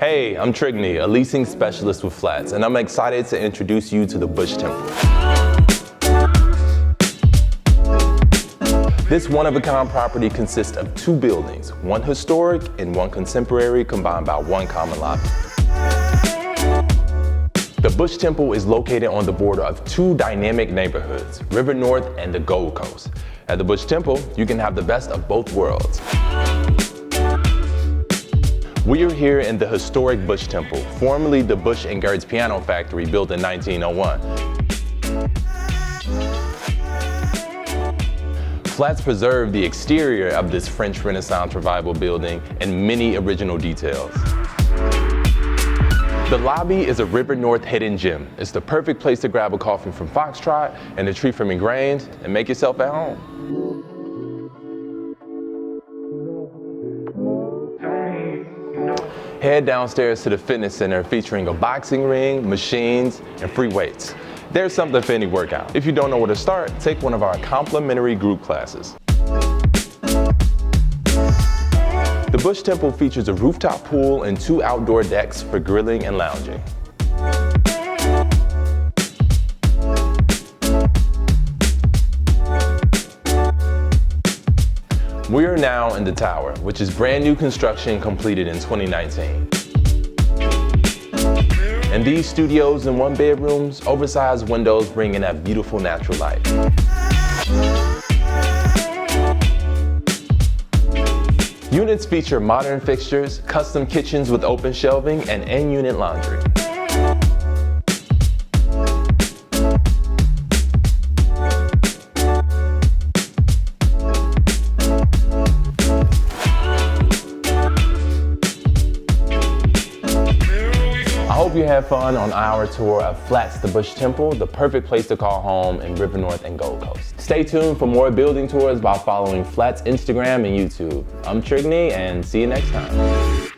Hey, I'm Trendy, a leasing specialist with FLATS, and I'm excited to introduce you to the Bush Temple. This one-of-a-kind property consists of two buildings, one historic and one contemporary, combined by one common lobby. The Bush Temple is located on the border of two dynamic neighborhoods, River North and the Gold Coast. At the Bush Temple, you can have the best of both worlds. We are here in the historic Bush Temple, formerly the Bush and Gertz Piano Factory, built in 1901. FLATS preserved the exterior of this French Renaissance Revival building and many original details. The lobby is a River North hidden gem. It's the perfect place to grab a coffee from Foxtrot and a treat from Ingrained and make yourself at home. Head downstairs to the fitness center featuring a boxing ring, machines, and free weights. There's something for any workout. If you don't know where to start, take one of our complimentary group classes. The Bush Temple features a rooftop pool and two outdoor decks for grilling and lounging. We are now in the tower, which is brand new construction completed in 2019. And these studios and one bedrooms, oversized windows bring in that beautiful natural light. Units feature modern fixtures, custom kitchens with open shelving, and in-unit laundry. I hope you had fun on our tour of FLATS, the Bush Temple, the perfect place to call home in River North and Gold Coast. Stay tuned for more building tours by following FLATS Instagram and YouTube. I'm Trigny, and see you next time.